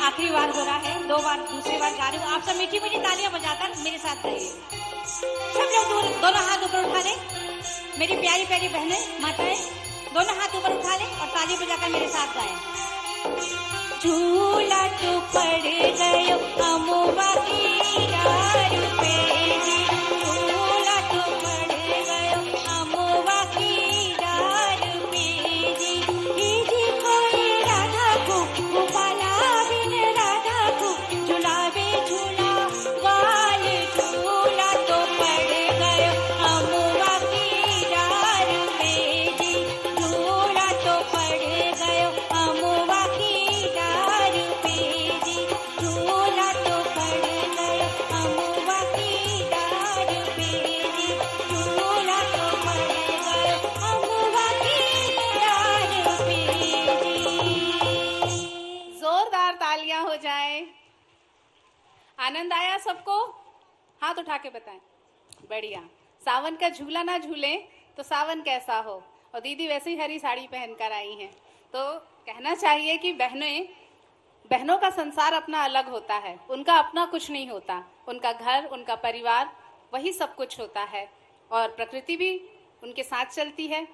आखिरी बार हो रहा है, 2 बार दूसरी बार गा रही हूँ। आप सब मीठी मीठी तालियां बजाकर मेरे साथ गाइए। सब लोग दोनों हाथ ऊपर उठा लें। मेरी प्यारी प्यारी बहनें, माताएं, दोनों हाथ ऊपर उठा लें और ताली बजाकर मेरे साथ गाएं। झूला तो पड़ गयो अमुआ की डार पे जी, झूला तो पड़ गयो अमुआ की डार पे जी। जी कोई राधा को गोपाला बिन राधा को झुलावे झूला गाल, झूला तो पड़ गयो अमुआ की डार पे जी, झूला तो पड़ गयो अमुआ की डार पे जी, झूला तो पड़ गयो अमुआ की डार पे जी, झूला तो पड़ गयो अमुआ की डार पे जी। जोरदार तालियां हो जाए। आनंद आया सबको? हाथ उठा के बताएं। बढ़िया। सावन का झूला ना झूले तो सावन कैसा हो। और दीदी वैसे ही हरी साड़ी पहनकर आई हैं, तो कहना चाहिए कि बहनों का संसार अपना अलग होता है, उनका अपना कुछ नहीं होता, उनका घर, उनका परिवार, वही सब कुछ होता है और प्रकृति भी उनके साथ चलती है।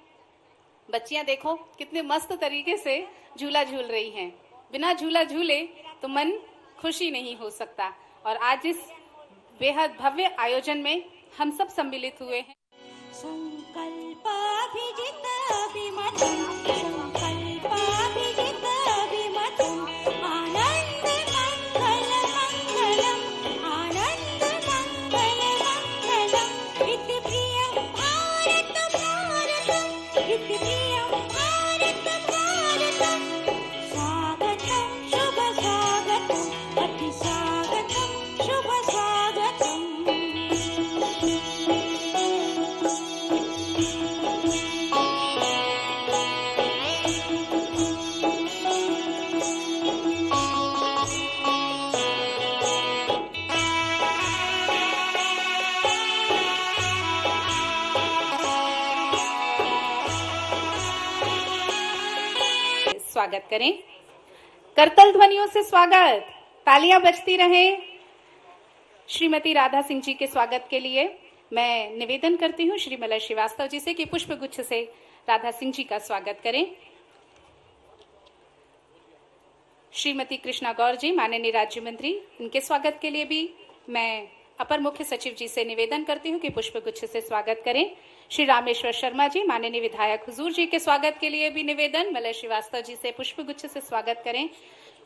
बच्चियां देखो कितने मस्त तरीके से झूला झूल रही हैं। बिना झूला झूले तो मन खुशी नहीं हो सकता। और आज इस बेहद भव्य आयोजन में हम सब सम्मिलित हुए हैं। संकल्पाभिजित अभिमतं, संकल्पाभिजित अभिमतं, आनंद मंगल मंगलम, आनंद मंगल मंगलम, इति प्रियं भारत भारतम, इति प्रियं भारत भारतम, स्वागतं शुभ स्वागतं, अति स्वागतं शुभ स्वागतं। स्वागत करें। करतल ध्वनियों से स्वागत, तालियां बजती रहें। श्रीमती राधा सिंह जी के स्वागत के लिए मैं निवेदन करती हूं श्री मलय श्रीवास्तव जी से कि पुष्प गुच्छ से राधा सिंह जी का स्वागत करें। श्रीमती कृष्णा गौर जी, माननीय राज्य मंत्री, इनके स्वागत के लिए भी मैं अपर मुख्य सचिव जी से निवेदन करती हूं कि पुष्प गुच्छ से स्वागत करें। श्री रामेश्वर शर्मा जी, माननीय विधायक हुजूर जी के स्वागत के लिए भी निवेदन मलय श्रीवास्तव जी से पुष्प गुच्छ से स्वागत करें।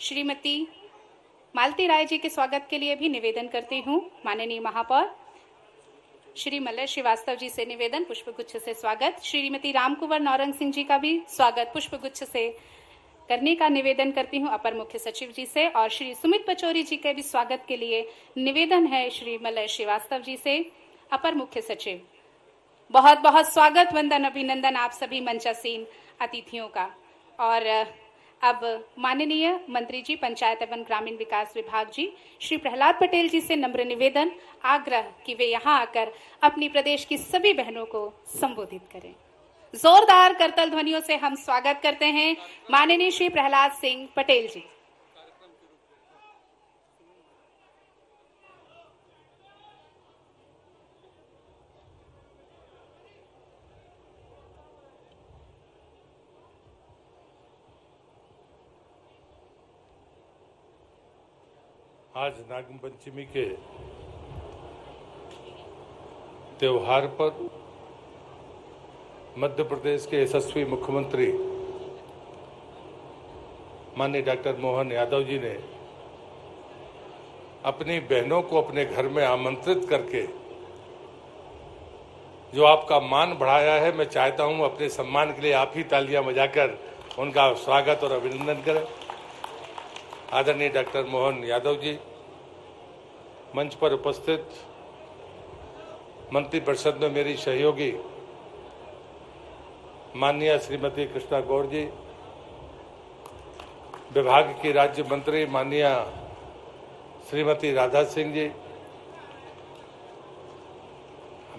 श्रीमती मालती राय जी के स्वागत के लिए भी निवेदन करती हूं। माननीय महापौर श्री मलय श्रीवास्तव जी से निवेदन पुष्प गुच्छ से स्वागत। श्रीमती रामकुंवर नौरंग सिंह जी का भी स्वागत पुष्प गुच्छ से करने का निवेदन करती हूं अपर मुख्य सचिव जी से। और श्री सुमित पचौरी जी के भी स्वागत के लिए निवेदन है श्री मलय श्रीवास्तव जी से, अपर मुख्य सचिव। बहुत बहुत स्वागत, वंदन, अभिनंदन आप सभी मंचासीन अतिथियों का। और अब माननीय मंत्री जी पंचायत एवं ग्रामीण विकास विभाग जी श्री प्रहलाद पटेल जी से नम्र निवेदन, आग्रह कि वे यहाँ आकर अपनी प्रदेश की सभी बहनों को संबोधित करें। जोरदार करतल ध्वनियों से हम स्वागत करते हैं माननीय श्री प्रहलाद सिंह पटेल जी। आज नाग पंचमी के त्योहार पर मध्य प्रदेश के यशस्वी मुख्यमंत्री माननीय डॉक्टर मोहन यादव जी ने अपनी बहनों को अपने घर में आमंत्रित करके जो आपका मान बढ़ाया है, मैं चाहता हूं अपने सम्मान के लिए आप ही तालियां बजाकर उनका स्वागत और अभिनंदन करें। आदरणीय डॉक्टर मोहन यादव जी, मंच पर उपस्थित मंत्रिपरिषद में मेरी सहयोगी माननीय श्रीमती कृष्णा गौर जी, विभाग की राज्य मंत्री माननीय श्रीमती राधा सिंह जी,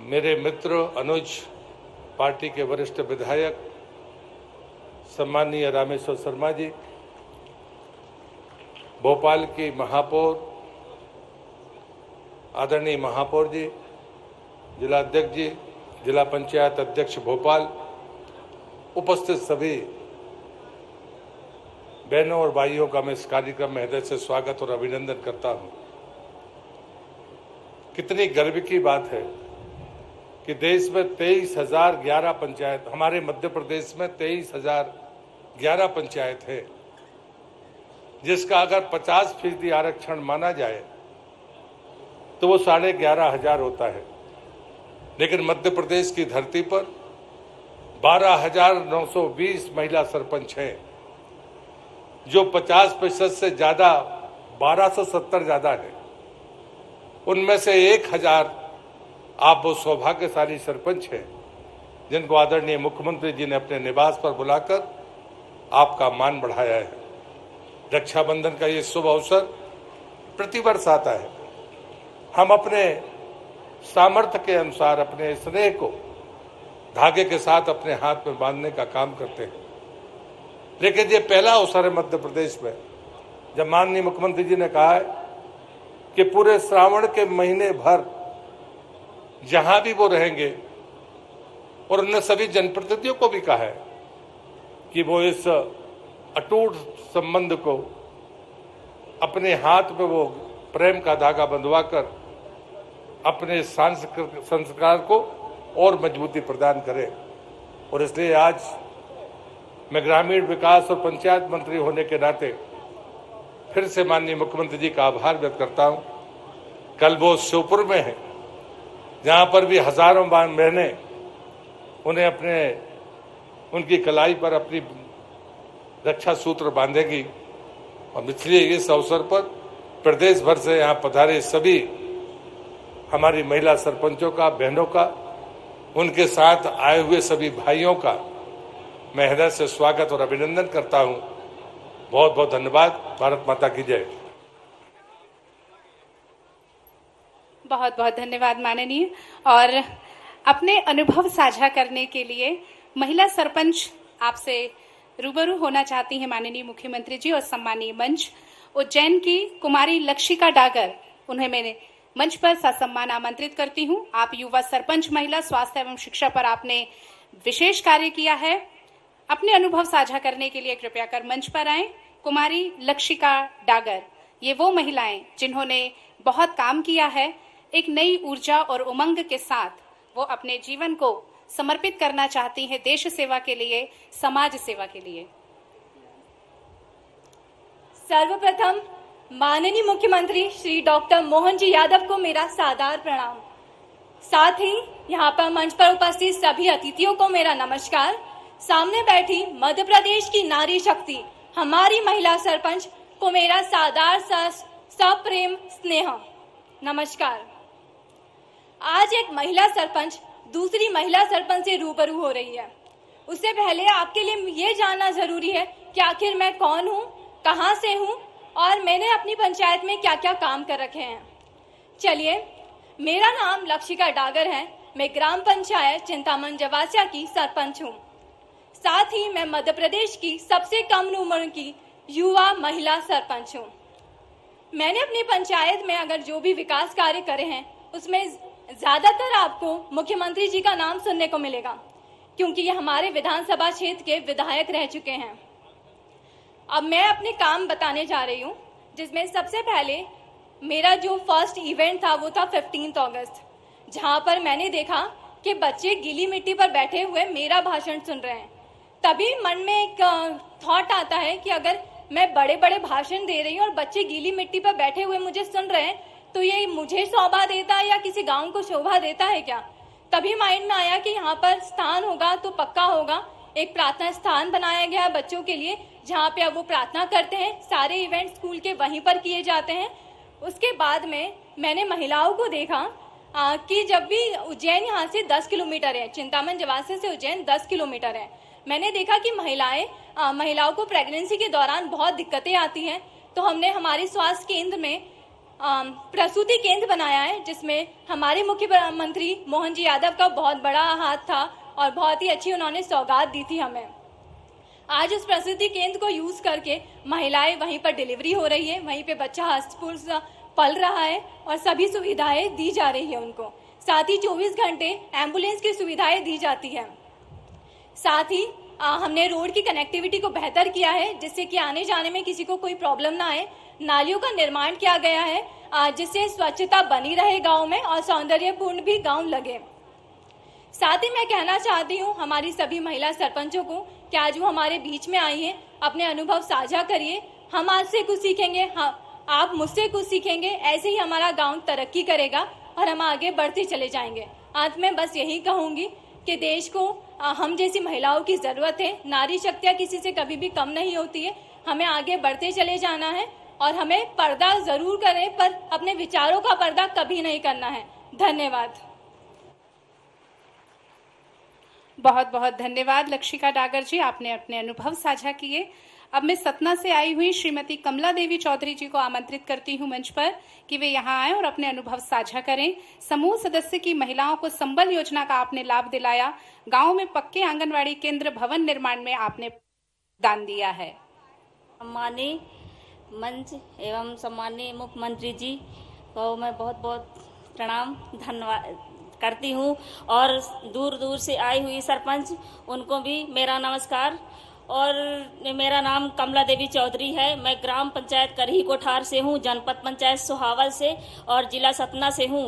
मेरे मित्र अनुज पार्टी के वरिष्ठ विधायक सम्माननीय रामेश्वर शर्मा जी, भोपाल की महापौर, आदरणीय महापौर जी, जिला अध्यक्ष जी, जिला पंचायत अध्यक्ष भोपाल, उपस्थित सभी बहनों और भाइयों का मैं इस कार्यक्रम में हृदय से स्वागत और अभिनंदन करता हूं। कितनी गर्व की बात है कि देश में 23,011 पंचायत, हमारे मध्य प्रदेश में 23,011 पंचायत है, जिसका अगर 50% आरक्षण माना जाए तो वो 11,500 होता है। लेकिन मध्य प्रदेश की धरती पर 12,920 महिला सरपंच हैं, जो 50% से ज्यादा, 1270 ज्यादा है। उनमें से 1,000 आप वो सौभाग्यशाली सरपंच हैं जिनको आदरणीय मुख्यमंत्री जी ने अपने निवास पर बुलाकर आपका मान बढ़ाया है। रक्षाबंधन का ये शुभ अवसर प्रतिवर्ष आता है। हम अपने सामर्थ्य के अनुसार अपने स्नेह को धागे के साथ अपने हाथ में बांधने का काम करते हैं। लेकिन ये पहला अवसर है मध्य प्रदेश में जब माननीय मुख्यमंत्री जी ने कहा है कि पूरे श्रावण के महीने भर जहां भी वो रहेंगे, और उन्होंने सभी जनप्रतिनिधियों को भी कहा है कि वो इस अटूट संबंध को अपने हाथ में वो प्रेम का धागा बंधवाकर अपने सांस्कृतिक संस्कार को और मजबूती प्रदान करें। और इसलिए आज मैं ग्रामीण विकास और पंचायत मंत्री होने के नाते फिर से माननीय मुख्यमंत्री जी का आभार व्यक्त करता हूं। कल वो श्योपुर में है, जहां पर भी हजारों बहनें उन्हें उनकी कलाई पर अपनी रक्षा सूत्र बांधेगी। और इसलिए इस अवसर पर प्रदेश भर से यहाँ पधारे सभी हमारी महिला सरपंचों का, बहनों का, उनके साथ आए हुए सभी भाइयों का मैं हृदय से स्वागत और अभिनंदन करता हूं। बहुत बहुत धन्यवाद। भारत माता की जय। बहुत बहुत धन्यवाद माननीय। और अपने अनुभव साझा करने के लिए महिला सरपंच आपसे रूबरू होना चाहती हैं माननीय मुख्यमंत्री जी और सम्मानीय मंच। उज्जैन की कुमारी लक्षिका डागर, उन्हें मैंने मंच पर ससम्मान आमंत्रित करती हूं। आप युवा सरपंच, महिला स्वास्थ्य एवं शिक्षा पर आपने विशेष कार्य किया है। अपने अनुभव साझा करने के लिए कृपया कर मंच पर आएं। कुमारी लक्षिका डागर, ये वो महिलाएं जिन्होंने बहुत काम किया है। एक नई ऊर्जा और उमंग के साथ वो अपने जीवन को समर्पित करना चाहती हैं देश सेवा के लिए, समाज सेवा के लिए। सर्वप्रथम माननीय मुख्यमंत्री श्री डॉक्टर मोहन जी यादव को मेरा सादर प्रणाम। साथ ही यहाँ पर मंच पर उपस्थित सभी अतिथियों को मेरा नमस्कार। सामने बैठी मध्य प्रदेश की नारी शक्ति हमारी महिला सरपंच को मेरा सादर सप्रेम स्नेह नमस्कार। आज एक महिला सरपंच दूसरी महिला सरपंच से रूबरू हो रही है। उससे पहले आपके लिए ये जानना जरूरी है कि आखिर मैं कौन हूँ, कहाँ से हूँ और मैंने अपनी पंचायत में क्या क्या काम कर रखे हैं। चलिए, मेरा नाम लक्षिका डागर है। मैं ग्राम पंचायत चिंतामन जवासिया की सरपंच हूँ। साथ ही मैं मध्य प्रदेश की सबसे कम उम्र की युवा महिला सरपंच हूँ। मैंने अपनी पंचायत में अगर जो भी विकास कार्य करे हैं उसमें ज्यादातर आपको मुख्यमंत्री जी का नाम सुनने को मिलेगा, क्योंकि ये हमारे विधानसभा क्षेत्र के विधायक रह चुके हैं। अब मैं अपने काम बताने जा रही हूँ, जिसमें सबसे पहले मेरा जो फर्स्ट इवेंट था वो था 15 अगस्त, जहाँ पर मैंने देखा कि बच्चे गीली मिट्टी पर बैठे हुए मेरा भाषण सुन रहे हैं। तभी मन में एक थॉट आता है कि अगर मैं बड़े बड़े भाषण दे रही हूँ और बच्चे गीली मिट्टी पर बैठे हुए मुझे सुन रहे हैं तो ये मुझे शोभा देता है या किसी गांव को शोभा देता है क्या। तभी माइंड में आया कि यहाँ पर स्थान होगा तो पक्का होगा। एक प्रार्थना स्थान बनाया गया है बच्चों के लिए, जहाँ पे अब वो प्रार्थना करते हैं। सारे इवेंट स्कूल के वहीं पर किए जाते हैं। उसके बाद में मैंने महिलाओं को देखा कि जब भी उज्जैन यहाँ से 10 किलोमीटर है, चिंतामन जवासिया से उज्जैन 10 किलोमीटर है, मैंने देखा कि महिलाओं को प्रेगनेंसी के दौरान बहुत दिक्कतें आती हैं। तो हमने हमारे स्वास्थ्य केंद्र में प्रसूति केंद्र बनाया है, जिसमें हमारे मुख्यमंत्री मोहन जी यादव का बहुत बड़ा हाथ था और बहुत ही अच्छी उन्होंने सौगात दी थी हमें। आज उस प्रसूति केंद्र को यूज करके महिलाएं वहीं पर डिलीवरी हो रही है, वहीं पे बच्चा हस्तपुष्ट पल रहा है और सभी सुविधाएं दी जा रही है उनको। साथ ही 24 घंटे एम्बुलेंस की सुविधाएं दी जाती है। साथ ही हमने रोड की कनेक्टिविटी को बेहतर किया है, जिससे कि आने जाने में किसी को कोई प्रॉब्लम ना आए। नालियों का निर्माण किया गया है, जिससे स्वच्छता बनी रहे गांव में और सौंदर्यपूर्ण भी गांव लगे। साथ ही मैं कहना चाहती हूँ हमारी सभी महिला सरपंचों को कि आज वो हमारे बीच में आई हैं, अपने अनुभव साझा करिए। हम आज से कुछ सीखेंगे, आप मुझसे कुछ सीखेंगे, ऐसे ही हमारा गांव तरक्की करेगा और हम आगे बढ़ते चले जाएंगे। अंत में बस यही कहूंगी कि देश को हम जैसी महिलाओं की जरूरत है। नारी शक्तियाँ किसी से कभी भी कम नहीं होती है। हमें आगे बढ़ते चले जाना है और हमें पर्दा जरूर करें, पर अपने विचारों का पर्दा कभी नहीं करना है। धन्यवाद। बहुत बहुत धन्यवाद लक्षिका डागर जी, आपने अपने अनुभव साझा किए। अब मैं सतना से आई हुई श्रीमती कमला देवी चौधरी जी को आमंत्रित करती हूं मंच पर कि वे यहां आए और अपने अनुभव साझा करें। समूह सदस्य की महिलाओं को संबल योजना का आपने लाभ दिलाया, गांव में पक्के आंगनवाड़ी केंद्र भवन निर्माण में आपने दान दिया है। सम्मानीय मंच एवं सम्मानीय मुख्यमंत्री जी को मैं बहुत बहुत प्रणाम धन्यवाद करती हूँ, और दूर दूर से आई हुई सरपंच उनको भी मेरा नमस्कार। और मेरा नाम कमला देवी चौधरी है। मैं ग्राम पंचायत करही कोठार से हूँ, जनपद पंचायत सोहावल से और जिला सतना से हूँ।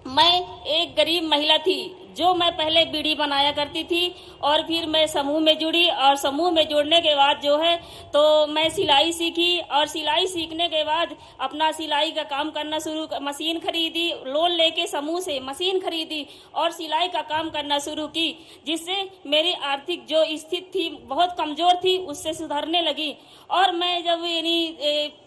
मैं एक गरीब महिला थी जो मैं पहले बीड़ी बनाया करती थी, और फिर मैं समूह में जुड़ी, और समूह में जुड़ने के बाद जो है तो मैं सिलाई सीखी, और सिलाई सीखने के बाद अपना सिलाई का काम करना शुरू, मशीन खरीदी, लोन लेके समूह से मशीन खरीदी और सिलाई का काम करना शुरू की, जिससे मेरी आर्थिक जो स्थिति थी बहुत कमजोर थी उससे सुधरने लगी। और मैं जब यानी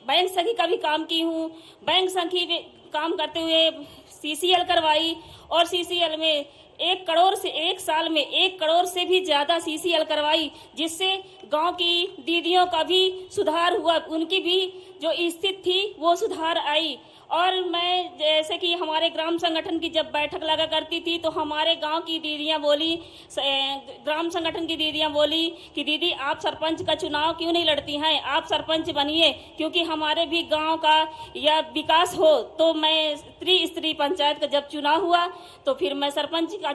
बैंक सखी का भी काम की हूँ, बैंक सखी काम करते हुए CCL करवाई, और CCL में 1 करोड़ से 1 साल में 1 करोड़ से भी ज्यादा CCL करवाई, जिससे गांव की दीदियों का भी सुधार हुआ, उनकी भी जो स्थिति थी वो सुधार आई। और मैं जैसे कि हमारे ग्राम संगठन की जब बैठक लगा करती थी तो हमारे गांव की दीदियां बोली, ग्राम संगठन की दीदियां बोली कि दीदी आप सरपंच का चुनाव क्यों नहीं लड़ती हैं, आप सरपंच बनिए, क्योंकि हमारे भी गांव का या विकास हो। तो मैं स्त्री पंचायत का जब चुनाव हुआ तो फिर मैं सरपंच का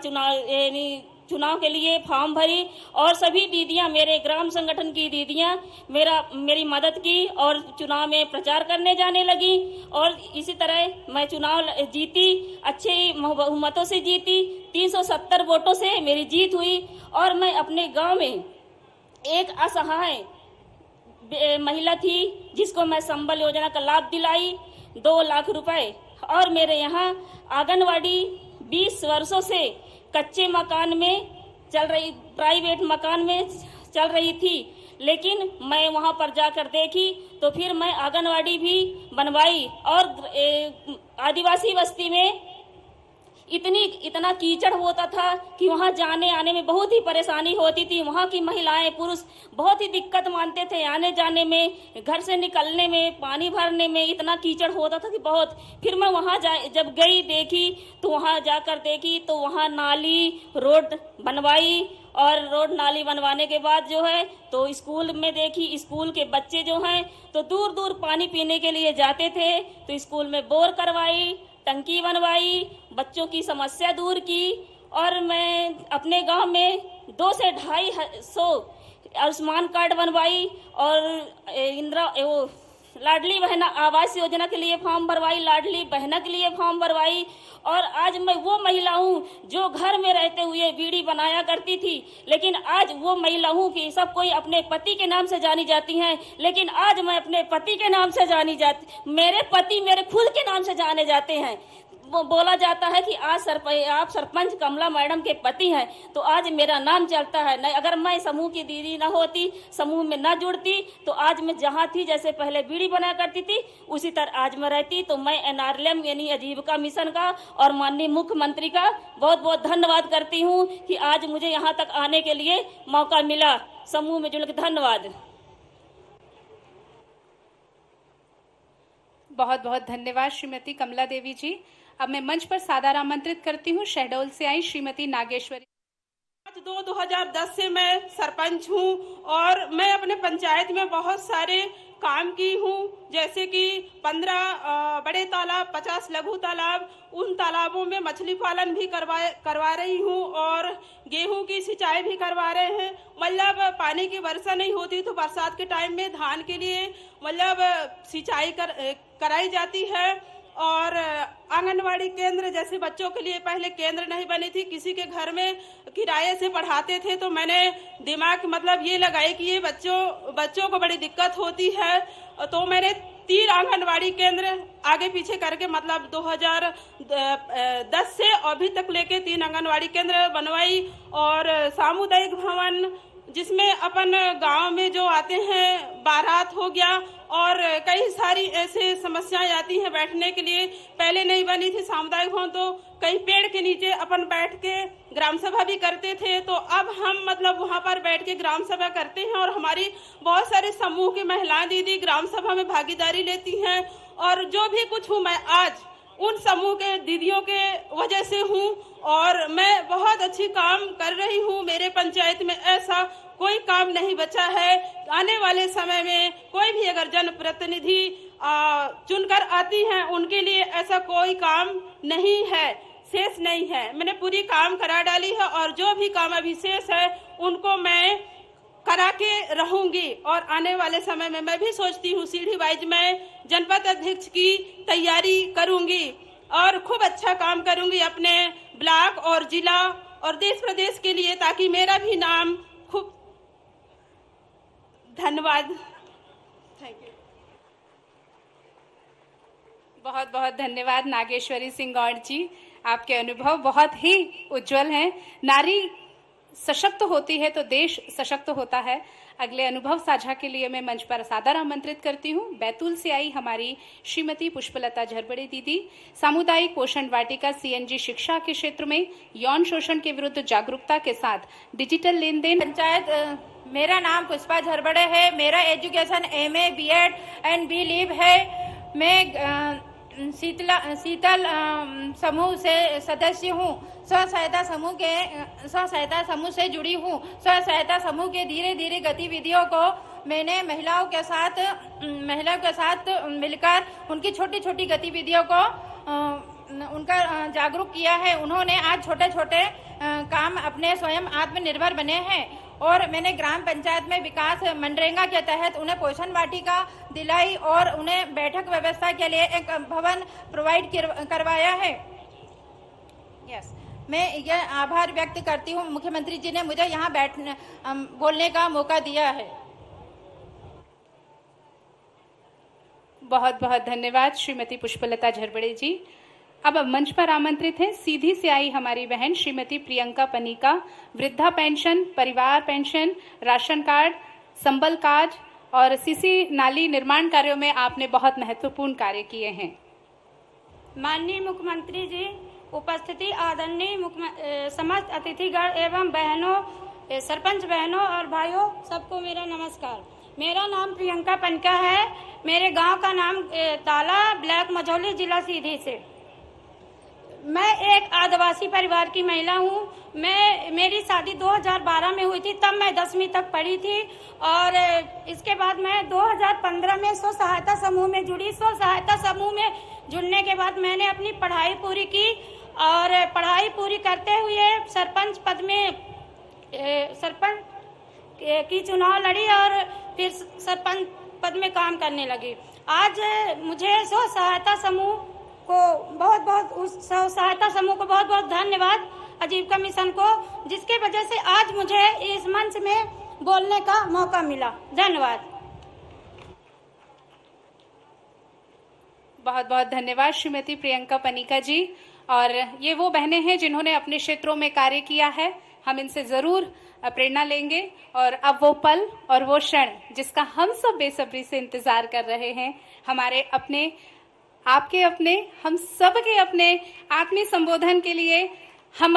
चुनाव के लिए फॉर्म भरी, और सभी दीदियां, मेरे ग्राम संगठन की दीदियां मेरी मदद की और चुनाव में प्रचार करने जाने लगी। और इसी तरह मैं चुनाव जीती, अच्छे बहुमतों से जीती, 370 वोटों से मेरी जीत हुई। और मैं अपने गांव में एक असहाय महिला थी जिसको मैं संबल योजना का लाभ दिलाई, 2 लाख रुपए। और मेरे यहाँ आंगनवाड़ी 20 वर्षों से कच्चे मकान में चल रही, प्राइवेट मकान में चल रही थी, लेकिन मैं वहां पर जाकर देखी तो फिर मैं आंगनवाड़ी भी बनवाई। और आदिवासी बस्ती में इतना कीचड़ होता था कि वहां जाने आने में बहुत ही परेशानी होती थी। वहां की महिलाएं पुरुष बहुत ही दिक्कत मानते थे आने जाने में, घर से निकलने में, पानी भरने में इतना कीचड़ होता था कि बहुत। फिर मैं वहां जब गई देखी तो वहां जाकर देखी तो वहां नाली रोड बनवाई, और रोड नाली बनवाने के बाद जो है तो स्कूल में देखी, स्कूल के बच्चे जो हैं तो दूर दूर पानी पीने के लिए जाते थे, तो स्कूल में बोर करवाई, टंकी बनवाई, बच्चों की समस्या दूर की। और मैं अपने गांव में 200 से 250 आयुष्मान कार्ड बनवाई, और लाडली बहना आवास योजना के लिए फॉर्म भरवाई, लाडली बहना के लिए फॉर्म भरवाई। और आज मैं वो महिला हूँ जो घर में रहते हुए बीड़ी बनाया करती थी, लेकिन आज वो महिला हूँ कि सब कोई अपने पति के नाम से जानी जाती हैं, लेकिन आज मैं अपने पति के नाम से जानी जाती, मेरे पति मेरे खुद के नाम से जाने जाते हैं। वो बोला जाता है कि आज आप सरपंच कमला मैडम के पति हैं, तो आज मेरा नाम चलता है। नहीं, अगर मैं समूह की दीदी न होती, समूह में न जुड़ती, तो आज मैं जहाँ थी, जैसे पहले बीड़ी बनाया करती थी उसी तरह आज मैं रहती। तो मैं NRLM यानी आजीविका मिशन का और माननीय मुख्यमंत्री का बहुत बहुत धन्यवाद करती हूँ कि आज मुझे यहाँ तक आने के लिए मौका मिला, समूह में जुड़कर। धन्यवाद। बहुत बहुत धन्यवाद श्रीमती कमला देवी जी। अब मैं मंच पर सादर आमंत्रित करती हूँ शहडोल से आई श्रीमती नागेश्वरी। 7/2/2010 से मैं सरपंच हूँ और मैं अपने पंचायत में बहुत सारे काम की हूँ, जैसे कि 15 बड़े तालाब, 50 लघु तालाब, उन तालाबों में मछली पालन भी करवा रही हूँ और गेहूं की सिंचाई भी करवा रहे हैं। मतलब पानी की वर्षा नहीं होती तो बरसात के टाइम में धान के लिए मतलब सिंचाई कराई जाती है। और आंगनवाड़ी केंद्र, जैसे बच्चों के लिए पहले केंद्र नहीं बनी थी, किसी के घर में किराए से पढ़ाते थे, तो मैंने दिमाग मतलब ये लगाई कि ये बच्चों को बड़ी दिक्कत होती है, तो मैंने 3 आंगनवाड़ी केंद्र आगे पीछे करके मतलब 2010 से अभी तक लेके 3 आंगनवाड़ी केंद्र बनवाई। और सामुदायिक भवन, जिसमें अपन गांव में जो आते हैं, बारात हो गया और कई सारी ऐसे समस्याएं आती हैं बैठने के लिए, पहले नहीं बनी थी सामुदायिक भवन, तो कहीं पेड़ के नीचे अपन बैठ के ग्राम सभा भी करते थे, तो अब हम मतलब वहां पर बैठ के ग्राम सभा करते हैं और हमारी बहुत सारे समूह की महिलाएं दीदी ग्राम सभा में भागीदारी लेती हैं। और जो भी कुछ हूँ मैं आज उन समूह के दीदियों के वजह से हूँ और मैं बहुत अच्छी काम कर रही हूँ। मेरे पंचायत में ऐसा कोई काम नहीं बचा है। आने वाले समय में कोई भी अगर जनप्रतिनिधि चुनकर आती हैं, उनके लिए ऐसा कोई काम नहीं है, शेष नहीं है। मैंने पूरी काम करा डाली है और जो भी काम अभी शेष है उनको मैं करा के रहूंगी। और आने वाले समय में मैं भी सोचती हूँ सीढ़ी वाइज मैं जनपद अध्यक्ष की तैयारी करूंगी और खूब अच्छा काम करूंगी अपने ब्लॉक और जिला और देश प्रदेश के लिए, ताकि मेरा भी नाम खूब। धन्यवाद, थैंक यू। बहुत बहुत धन्यवाद नागेश्वरी सिंह गौड़ जी, आपके अनुभव बहुत ही उज्जवल हैं। नारी सशक्त होती है तो देश सशक्त होता है। अगले अनुभव साझा के लिए मैं मंच पर सादर आमंत्रित करती हूँ। बैतूल से आई हमारी श्रीमती पुष्पलता झरबड़े दीदी, सामुदायिक पोषण वाटिका CNG शिक्षा के क्षेत्र में यौन शोषण के विरुद्ध जागरूकता के साथ डिजिटल लेन देन। पंचायत, मेरा नाम पुष्पा झरबड़े है। मेरा education MA BEd and B.Liv है। मैं शीतल समूह से सदस्य हूँ। स्व सहायता समूह से जुड़ी हूँ। स्व सहायता समूह के धीरे धीरे गतिविधियों को मैंने महिलाओं के साथ मिलकर उनकी छोटी छोटी गतिविधियों को उनका जागरूक किया है। उन्होंने आज छोटे छोटे काम अपने स्वयं आत्मनिर्भर बने हैं और मैंने ग्राम पंचायत में विकास मनरेगा के तहत उन्हें पोषण वाटिका दिलाई और उन्हें बैठक व्यवस्था के लिए एक भवन प्रोवाइड करवाया है। यस, मैं यह आभार व्यक्त करती हूँ, मुख्यमंत्री जी ने मुझे यहाँ बोलने का मौका दिया है। बहुत बहुत धन्यवाद श्रीमती पुष्पलता झरबड़े जी। अब मंच पर आमंत्रित हैं सीधी से आई हमारी बहन श्रीमती प्रियंका पनिका। वृद्धा पेंशन, परिवार पेंशन, राशन कार्ड, संबल कार्ड और सीसी नाली निर्माण कार्यों में आपने बहुत महत्वपूर्ण कार्य किए हैं। माननीय मुख्यमंत्री जी, उपस्थिति आदरणीय समस्त अतिथिगण एवं बहनों, सरपंच बहनों और भाइयों, सबको मेरा नमस्कार। मेरा नाम प्रियंका पनिका है। मेरे गांव का नाम ताला, ब्लॉक मझौली, जिला सीधी से। मैं एक आदिवासी परिवार की महिला हूँ। मेरी शादी 2012 में हुई थी, तब मैं 10वीं तक पढ़ी थी और इसके बाद मैं 2015 में स्व सहायता समूह में जुड़ी। स्व सहायता समूह में जुड़ने के बाद मैंने अपनी पढ़ाई पूरी की और पढ़ाई पूरी करते हुए सरपंच पद की चुनाव लड़ी और फिर सरपंच पद में काम करने लगी। आज मुझे स्व सहायता समूह को बहुत बहुत धन्यवाद, आजीविका मिशन को, जिसके वजह से आज मुझे इस मंच में बोलने का मौका मिला। धन्यवाद। बहुत बहुत धन्यवाद श्रीमती प्रियंका पनिका जी। और ये वो बहनें हैं जिन्होंने अपने क्षेत्रों में कार्य किया है। हम इनसे जरूर प्रेरणा लेंगे और अब वो पल और वो क्षण जिसका हम सब बेसब्री से इंतजार कर रहे हैं, हमारे अपने, आपके अपने, हम सब के अपने आत्मीय संबोधन के लिए हम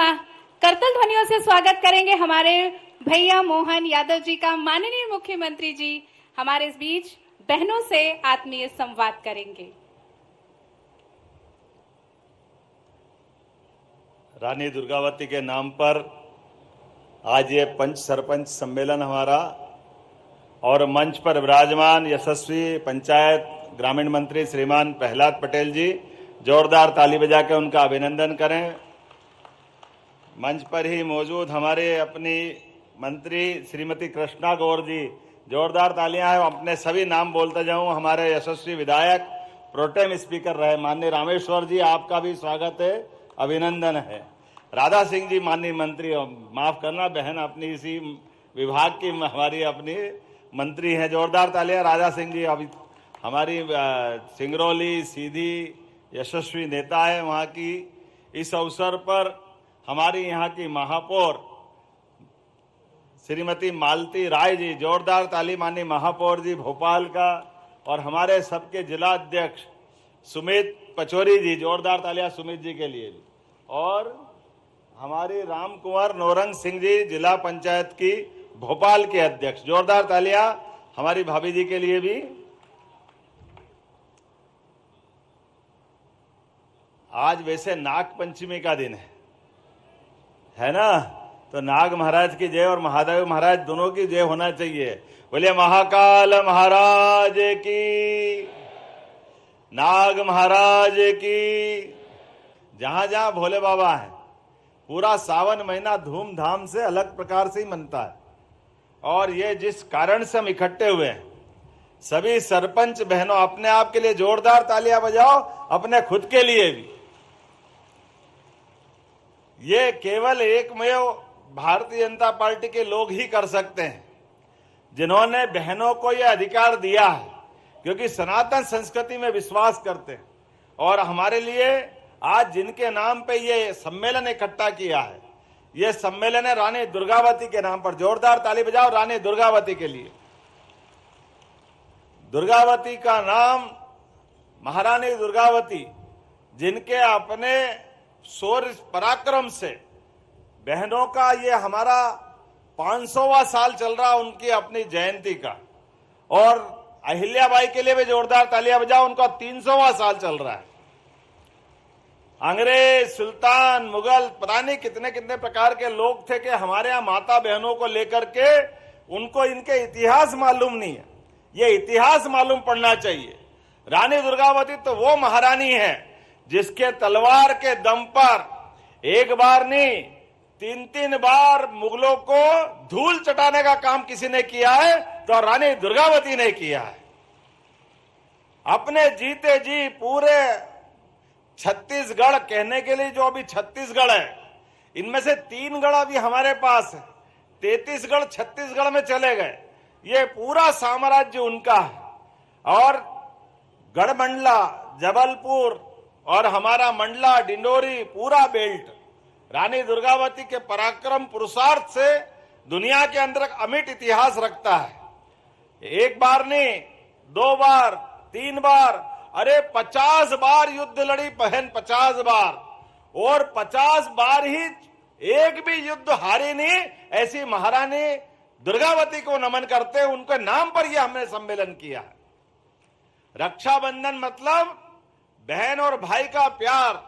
करतल ध्वनियों से स्वागत करेंगे हमारे भैया मोहन यादव जी का। माननीय मुख्यमंत्री जी हमारे इस बीच बहनों से आत्मीय संवाद करेंगे। रानी दुर्गावती के नाम पर आज ये पंच सरपंच सम्मेलन हमारा और मंच पर विराजमान यशस्वी पंचायत ग्रामीण मंत्री श्रीमान प्रहलाद पटेल जी, जोरदार ताली बजा के उनका अभिनंदन करें। मंच पर ही मौजूद हमारे अपनी मंत्री श्रीमती कृष्णा गौर जी, जोरदार तालियां हैं। अपने सभी नाम बोलते जाऊं। हमारे यशस्वी विधायक प्रोटेम स्पीकर रहे माननीय रामेश्वर जी, आपका भी स्वागत है, अभिनंदन है। राधा सिंह जी माननीय मंत्री, माफ करना बहन, अपनी इसी विभाग की हमारी अपनी मंत्री हैं, जोरदार तालियां राधा सिंह जी। अभी हमारी सिंगरौली सीधी यशस्वी नेता है वहाँ की। इस अवसर पर हमारी यहाँ की महापौर श्रीमती मालती राय जी, जोरदार ताली माननीय महापौर जी भोपाल का। और हमारे सबके जिला अध्यक्ष सुमित पचौरी जी, जोरदार तालियां सुमित जी के लिए भी। और हमारी राम कुंवर नौरंग सिंह जी, जिला पंचायत की भोपाल के अध्यक्ष, जोरदार तालियां हमारी भाभी जी के लिए भी। आज वैसे नाग पंचमी का दिन है ना, तो नाग महाराज की जय और महादेव महाराज दोनों की जय होना चाहिए। बोलिए महाकाल महाराज की, नाग महाराज की। जहां जहां भोले बाबा हैं, पूरा सावन महीना धूमधाम से अलग प्रकार से ही मनता है। और ये जिस कारण से हम इकट्ठे हुए हैं, सभी सरपंच बहनों अपने आप के लिए जोरदार तालियां बजाओ, अपने खुद के लिए भी। ये केवल एकमेव भारतीय जनता पार्टी के लोग ही कर सकते हैं, जिन्होंने बहनों को यह अधिकार दिया है, क्योंकि सनातन संस्कृति में विश्वास करते हैं। और हमारे लिए आज जिनके नाम पे ये सम्मेलन इकट्ठा किया है, ये सम्मेलन है रानी दुर्गावती के नाम पर। जोरदार ताली बजाओ रानी दुर्गावती के लिए। दुर्गावती का नाम महारानी दुर्गावती, जिनके अपने शौर्य पराक्रम से बहनों का ये हमारा 500वां साल चल रहा उनकी अपनी जयंती का। और अहिल्याबाई के लिए भी जोरदार तालियां बजाओ, उनका 300वां साल चल रहा है। अंग्रेज, सुल्तान, मुगल, पता नहीं कितने कितने प्रकार के लोग थे कि हमारे यहाँ माता बहनों को लेकर के उनको इनके इतिहास मालूम नहीं है। ये इतिहास मालूम पड़ना चाहिए। रानी दुर्गावती तो वो महारानी है जिसके तलवार के दम पर एक बार नहीं 3-3 बार मुगलों को धूल चटाने का काम किसी ने किया है तो रानी दुर्गावती ने किया है। अपने जीते जी पूरे छत्तीसगढ़ कहने के लिए जो अभी छत्तीसगढ़ है, इनमें से 3 गढ़ अभी हमारे पास है। 33 गढ़ छत्तीसगढ़ में चले गए। ये पूरा साम्राज्य उनका है। और गढ़मंडला, जबलपुर और हमारा मंडला, डिंडोरी, पूरा बेल्ट रानी दुर्गावती के पराक्रम पुरुषार्थ से दुनिया के अंदर अमिट इतिहास रखता है। एक बार नहीं, 2 बार, 3 बार, अरे 50 बार युद्ध लड़ी बहन, 50 बार। और 50 बार ही एक भी युद्ध हारी नहीं। ऐसी महारानी दुर्गावती को नमन करते, उनके नाम पर यह हमने सम्मेलन किया है। रक्षाबंधन मतलब बहन और भाई का प्यार।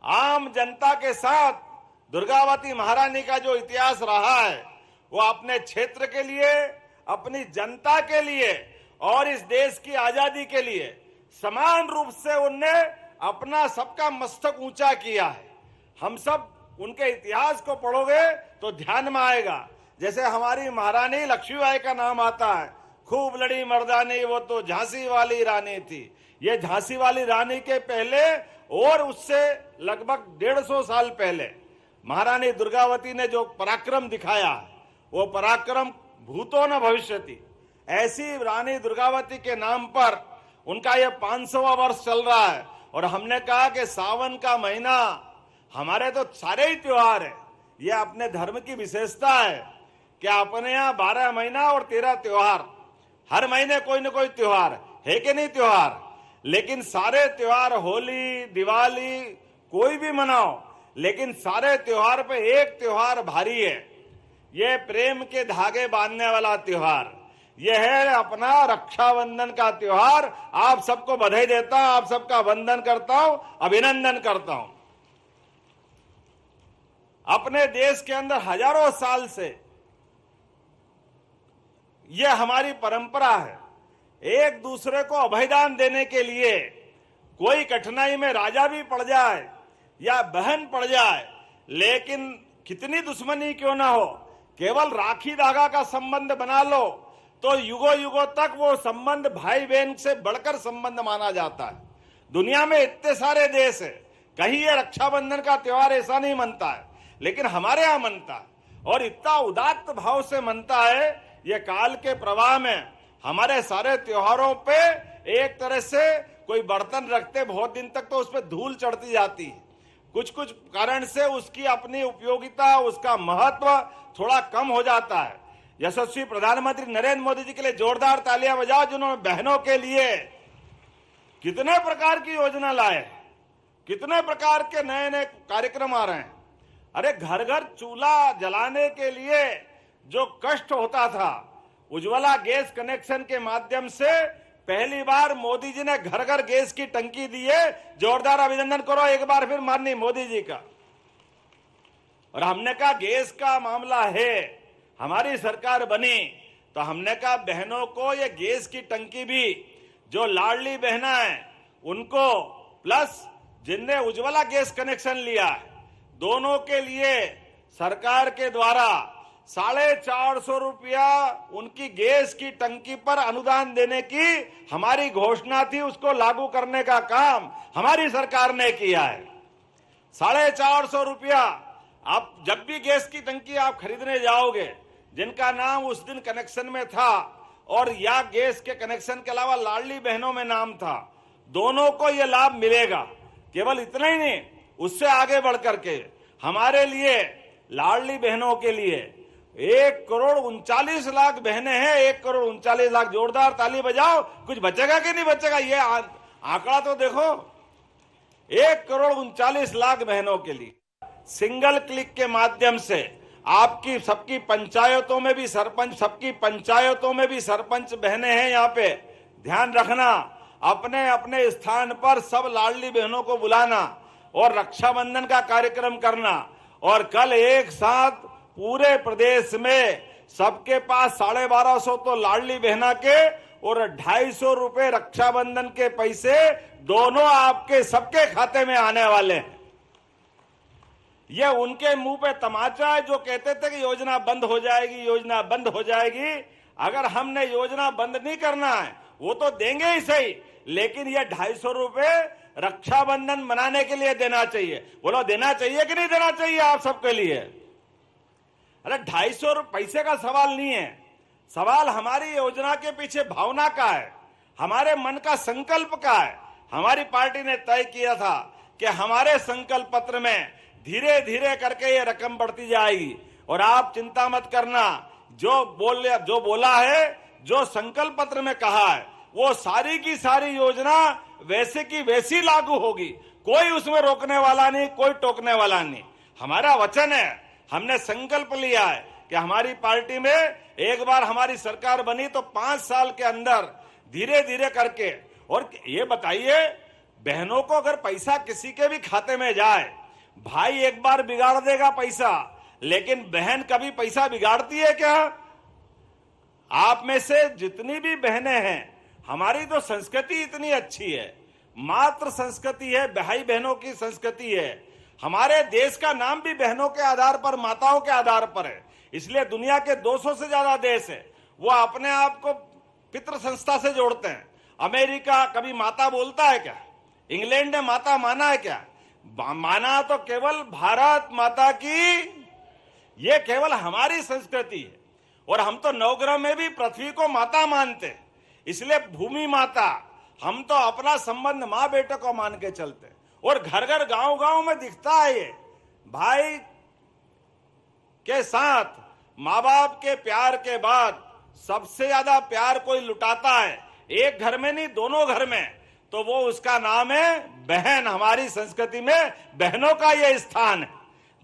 आम जनता के साथ दुर्गावती महारानी का जो इतिहास रहा है, वो अपने क्षेत्र के लिए, अपनी जनता के लिए और इस देश की आजादी के लिए समान रूप से उनने अपना सबका मस्तक ऊंचा किया है। हम सब उनके इतिहास को पढ़ोगे तो ध्यान में आएगा। जैसे हमारी महारानी लक्ष्मीबाई का नाम आता है, खूब लड़ी मर्दानी, वो तो झांसी वाली रानी थी। ये झांसी वाली रानी के पहले और उससे लगभग 150 साल पहले महारानी दुर्गावती ने जो पराक्रम दिखाया, वो पराक्रम भूतो न भविष्यति। ऐसी रानी दुर्गावती के नाम पर उनका ये 500वां वर्ष चल रहा है। और हमने कहा कि सावन का महीना, हमारे तो सारे ही त्योहार है, ये अपने धर्म की विशेषता है कि अपने यहाँ 12 महीना और 13 त्योहार, हर महीने कोई न कोई त्योहार है कि नहीं त्योहार। लेकिन सारे त्योहार, होली, दिवाली, कोई भी मनाओ, लेकिन सारे त्योहार पे एक त्योहार भारी है। ये प्रेम के धागे बांधने वाला त्योहार, ये है अपना रक्षाबंधन का त्योहार। आप सबको बधाई देता हूं, आप सबका वंदन करता हूं, अभिनंदन करता हूं। अपने देश के अंदर हजारों साल से यह हमारी परंपरा है। एक दूसरे को अभयदान देने के लिए कोई कठिनाई में राजा भी पड़ जाए या बहन पड़ जाए, लेकिन कितनी दुश्मनी क्यों ना हो, केवल राखी धागा का संबंध बना लो तो युगों युगों तक वो संबंध भाई बहन से बढ़कर संबंध माना जाता है। दुनिया में इतने सारे देश है, कहीं ये रक्षाबंधन का त्योहार ऐसा नहीं मनता है, लेकिन हमारे यहाँ मनता है और इतना उदात्त भाव से मनता है। ये काल के प्रवाह में हमारे सारे त्योहारों पे एक तरह से कोई बर्तन रखते बहुत दिन तक तो उस पर धूल चढ़ती जाती है, कुछ कुछ कारण से उसकी अपनी उपयोगिता, उसका महत्व थोड़ा कम हो जाता है। यशस्वी प्रधानमंत्री नरेंद्र मोदी जी के लिए जोरदार तालियां बजाओ, जिन्होंने बहनों के लिए कितने प्रकार की योजना लाए, कितने प्रकार के नए नए कार्यक्रम आ रहे हैं। अरे घर घर चूल्हा जलाने के लिए जो कष्ट होता था, उज्ज्वला गैस कनेक्शन के माध्यम से पहली बार मोदी जी ने घर घर गैस की टंकी दी है। जोरदार अभिनंदन करो एक बार फिर माननीय मोदी जी का। और हमने कहा गैस का मामला है, हमारी सरकार बनी तो हमने कहा बहनों को ये गैस की टंकी भी, जो लाडली बहना है उनको, प्लस जिनने उज्ज्वला गैस कनेक्शन लिया है, दोनों के लिए सरकार के द्वारा 450 रुपया उनकी गैस की टंकी पर अनुदान देने की हमारी घोषणा थी। उसको लागू करने का काम हमारी सरकार ने किया है। 450 रुपया आप जब भी गैस की टंकी आप खरीदने जाओगे, जिनका नाम उस दिन कनेक्शन में था और या गैस के कनेक्शन के अलावा लाडली बहनों में नाम था, दोनों को यह लाभ मिलेगा। केवल इतना ही नहीं, उससे आगे बढ़ करके हमारे लिए लाडली बहनों के लिए 1,39,00,000 बहनें हैं। 1,39,00,000, जोरदार ताली बजाओ। कुछ बचेगा कि नहीं बचेगा, ये आंकड़ा तो देखो। 1,39,00,000 बहनों के लिए सिंगल क्लिक के माध्यम से आपकी सबकी पंचायतों में भी सरपंच, सबकी पंचायतों में भी सरपंच बहनें हैं। यहाँ पे ध्यान रखना, अपने अपने स्थान पर सब लाडली बहनों को बुलाना और रक्षाबंधन का कार्यक्रम करना। और कल एक साथ पूरे प्रदेश में सबके पास 1250 तो लाडली बहना के और 250 रुपए रक्षाबंधन के पैसे दोनों आपके सबके खाते में आने वाले हैं। ये उनके मुंह पे तमाचा है जो कहते थे कि योजना बंद हो जाएगी, योजना बंद हो जाएगी। अगर हमने योजना बंद नहीं करना है, वो तो देंगे ही सही, लेकिन ये 250 रुपए रक्षाबंधन मनाने के लिए देना चाहिए। बोलो देना चाहिए कि नहीं देना चाहिए आप सबके लिए? अरे 250 पैसे का सवाल नहीं है, सवाल हमारी योजना के पीछे भावना का है, हमारे मन का संकल्प का है। हमारी पार्टी ने तय किया था कि हमारे संकल्प पत्र में धीरे धीरे करके ये रकम बढ़ती जाएगी। और आप चिंता मत करना, जो बोला है, जो संकल्प पत्र में कहा है, वो सारी की सारी योजना वैसे की वैसी लागू होगी। कोई उसमें रोकने वाला नहीं, कोई टोकने वाला नहीं। हमारा वचन है, हमने संकल्प लिया है कि हमारी पार्टी में एक बार हमारी सरकार बनी तो 5 साल के अंदर धीरे धीरे करके। और ये बताइए, बहनों को अगर पैसा किसी के भी खाते में जाए, भाई एक बार बिगाड़ देगा पैसा, लेकिन बहन कभी पैसा बिगाड़ती है क्या? आप में से जितनी भी बहनें हैं, हमारी तो संस्कृति इतनी अच्छी है, मातृ संस्कृति है, भाई बहनों की संस्कृति है। हमारे देश का नाम भी बहनों के आधार पर, माताओं के आधार पर है। इसलिए दुनिया के 200 से ज्यादा देश है, वो अपने आप को पितृ संस्था से जोड़ते हैं। अमेरिका कभी माता बोलता है क्या? इंग्लैंड ने माता माना है क्या? माना तो केवल भारत माता की, ये केवल हमारी संस्कृति है। और हम तो नवग्रह में भी पृथ्वी को माता मानते हैं, इसलिए भूमि माता, हम तो अपना संबंध माँ बेटे को मान के चलते हैं। और घर घर गांव गांव में दिखता है ये, भाई के साथ माँ बाप के प्यार के बाद सबसे ज्यादा प्यार कोई लुटाता है, एक घर में नहीं, दोनों घर में, तो वो उसका नाम है बहन। हमारी संस्कृति में बहनों का ये स्थान है,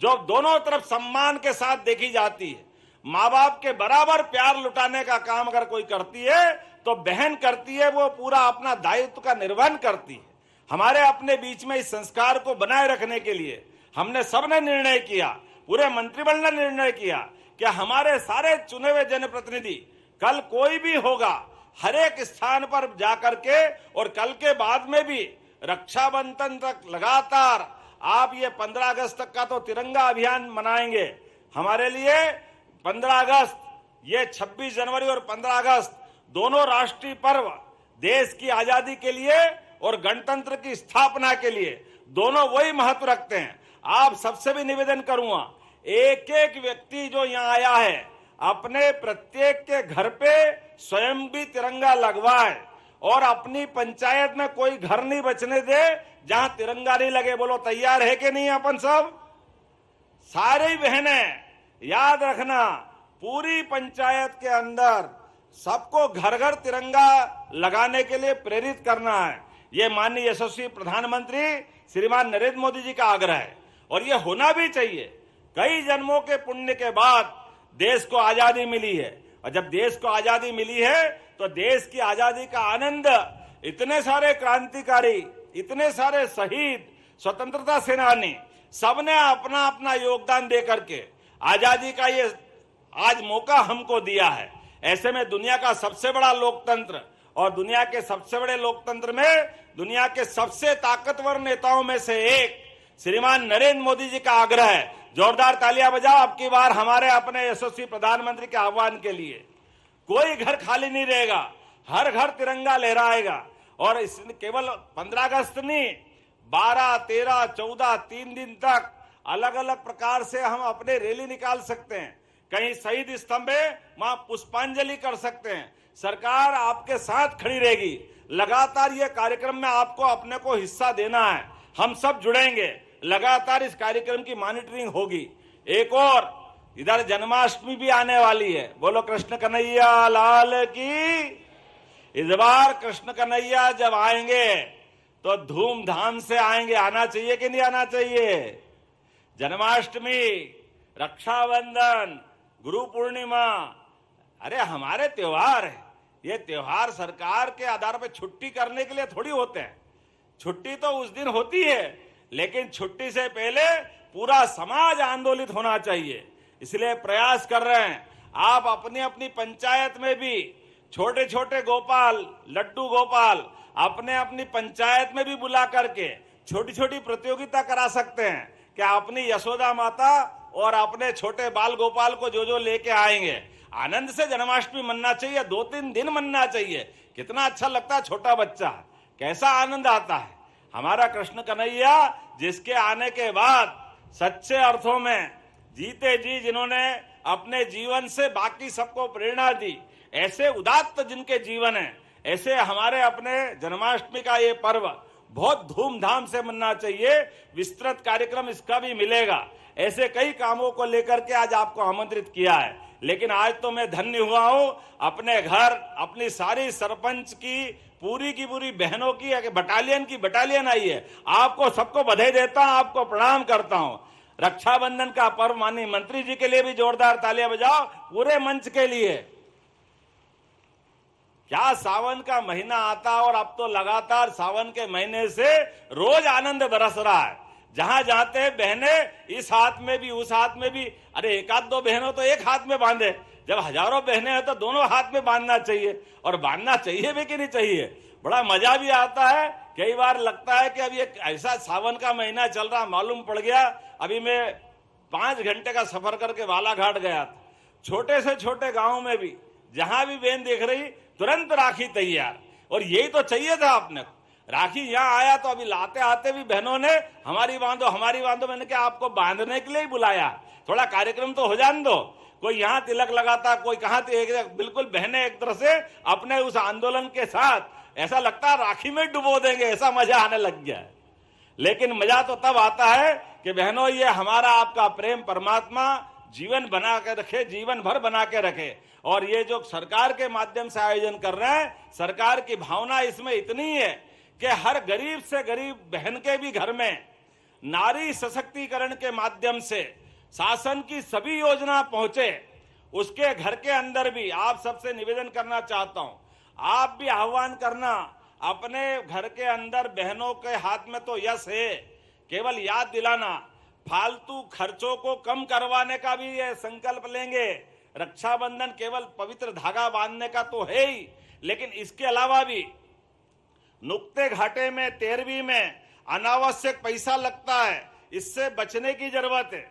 जो दोनों तरफ सम्मान के साथ देखी जाती है। माँ बाप के बराबर प्यार लुटाने का काम अगर कोई करती है तो बहन करती है, वो पूरा अपना दायित्व का निर्वहन करती है। हमारे अपने बीच में इस संस्कार को बनाए रखने के लिए हमने सबने निर्णय किया, पूरे मंत्रिमंडल ने निर्णय किया कि हमारे सारे चुने हुए जनप्रतिनिधि कल कोई भी होगा हर एक स्थान पर जाकर के, और कल के बाद में भी रक्षाबंधन तक लगातार आप ये 15 अगस्त तक का तो तिरंगा अभियान मनाएंगे। हमारे लिए 15 अगस्त, ये 26 जनवरी और 15 अगस्त दोनों राष्ट्रीय पर्व देश की आजादी के लिए और गणतंत्र की स्थापना के लिए दोनों वही महत्व रखते हैं। आप सबसे भी निवेदन करूंगा, एक एक व्यक्ति जो यहाँ आया है अपने प्रत्येक के घर पे स्वयं भी तिरंगा लगवाए, और अपनी पंचायत में कोई घर नहीं बचने दे जहां तिरंगा नहीं लगे। बोलो तैयार है कि नहीं अपन सब? सारी बहनें याद रखना, पूरी पंचायत के अंदर सबको घर घर तिरंगा लगाने के लिए प्रेरित करना है। ये माननीय यशस्वी प्रधानमंत्री श्रीमान नरेंद्र मोदी जी का आग्रह है, और ये होना भी चाहिए। कई जन्मों के पुण्य के बाद देश को आजादी मिली है, और जब देश को आजादी मिली है तो देश की आजादी का आनंद इतने सारे क्रांतिकारी, इतने सारे शहीद, स्वतंत्रता सेनानी, सबने अपना अपना योगदान दे करके आजादी का ये आज मौका हमको दिया है। ऐसे में दुनिया का सबसे बड़ा लोकतंत्र, और दुनिया के सबसे बड़े लोकतंत्र में दुनिया के सबसे ताकतवर नेताओं में से एक श्रीमान नरेंद्र मोदी जी का आग्रह है। जोरदार तालियां बजाओ अब की बार हमारे अपने यशस्वी प्रधानमंत्री के आह्वान के लिए। कोई घर खाली नहीं रहेगा, हर घर तिरंगा लहराएगा। और इस केवल 15 अगस्त नहीं, 12, 13, 14 3 दिन तक अलग अलग प्रकार से हम अपने रैली निकाल सकते हैं। कहीं शहीद स्तंभ है, वहां पुष्पांजलि कर सकते हैं। सरकार आपके साथ खड़ी रहेगी। लगातार ये कार्यक्रम में आपको अपने को हिस्सा देना है। हम सब जुड़ेंगे, लगातार इस कार्यक्रम की मॉनिटरिंग होगी। एक और इधर जन्माष्टमी भी आने वाली है। बोलो कृष्ण कन्हैया लाल की। इस बार कृष्ण कन्हैया जब आएंगे तो धूमधाम से आएंगे। आना चाहिए कि नहीं आना चाहिए? जन्माष्टमी, रक्षाबंधन, गुरु पूर्णिमा, अरे हमारे त्योहार है। ये त्योहार सरकार के आधार पर छुट्टी करने के लिए थोड़ी होते हैं। छुट्टी तो उस दिन होती है, लेकिन छुट्टी से पहले पूरा समाज आंदोलित होना चाहिए। इसलिए प्रयास कर रहे हैं। आप अपनी अपनी पंचायत में भी छोटे छोटे गोपाल, लड्डू गोपाल अपने अपनी पंचायत में भी बुला करके छोटी छोटी प्रतियोगिता करा सकते हैं कि अपनी यशोदा माता और अपने छोटे बाल गोपाल को जो जो लेके आएंगे, आनंद से जन्माष्टमी मनना चाहिए। 2-3 दिन मनना चाहिए। कितना अच्छा लगता है, छोटा बच्चा कैसा आनंद आता है। हमारा कृष्ण कन्हैया जिसके आने के बाद सच्चे अर्थों में जीते जी, जिन्होंने अपने जीवन से बाकी सबको प्रेरणा दी, ऐसे उदात्त जिनके जीवन है, ऐसे हमारे अपने जन्माष्टमी का ये पर्व बहुत धूमधाम से मनना चाहिए। विस्तृत कार्यक्रम इसका भी मिलेगा। ऐसे कई कामों को लेकर के आज आपको आमंत्रित किया है। लेकिन आज तो मैं धन्य हुआ हूं, अपने घर अपनी सारी सरपंच की पूरी बहनों की बटालियन आई है। आपको सबको बधाई देता हूं, आपको प्रणाम करता हूं। रक्षाबंधन का पर्व माननीय मंत्री जी के लिए भी जोरदार तालियां बजाओ, पूरे मंच के लिए। क्या सावन का महीना आता, और अब तो लगातार सावन के महीने से रोज आनंद बरस रहा है। जहां जाते हैं बहनें, इस हाथ में भी उस हाथ में भी, अरे एक आध दो बहनों तो एक हाथ में बांधे, जब हजारों बहनें हैं तो दोनों हाथ में बांधना चाहिए। और बांधना चाहिए भी कि नहीं चाहिए? बड़ा मजा भी आता है। कई बार लगता है कि अब ये ऐसा सावन का महीना चल रहा, मालूम पड़ गया। अभी मैं 5 घंटे का सफर करके बालाघाट गया था। छोटे से छोटे गाँव में भी जहां भी बहन देख रही, तुरंत राखी तैयार। और यही तो चाहिए था आपने। राखी यहाँ आया तो अभी लाते आते भी बहनों ने हमारी बांधो। मैंने क्या आपको बांधने के लिए ही बुलाया, थोड़ा कार्यक्रम तो हो जाने दो। कोई यहाँ तिलक लगाता, कोई कहाँ, बिल्कुल बहनें एक तरह से अपने उस आंदोलन के साथ ऐसा लगता है राखी में डुबो देंगे, ऐसा मजा आने लग गया है। लेकिन मजा तो तब आता है कि बहनों, ये हमारा आपका प्रेम परमात्मा जीवन बना के रखे, जीवन भर बना के रखे। और ये जो सरकार के माध्यम से आयोजन कर रहे हैं, सरकार की भावना इसमें इतनी है कि हर गरीब से गरीब बहन के भी घर में नारी सशक्तिकरण के माध्यम से शासन की सभी योजना पहुंचे। उसके घर के अंदर भी आप सबसे निवेदन करना चाहता हूं, आप भी आह्वान करना, अपने घर के अंदर बहनों के हाथ में तो यश है, केवल याद दिलाना फालतू खर्चों को कम करवाने का भी ये संकल्प लेंगे। रक्षाबंधन केवल पवित्र धागा बांधने का तो है ही, लेकिन इसके अलावा भी नुक्ते घाटे में 13वीं में अनावश्यक पैसा लगता है, इससे बचने की जरूरत है।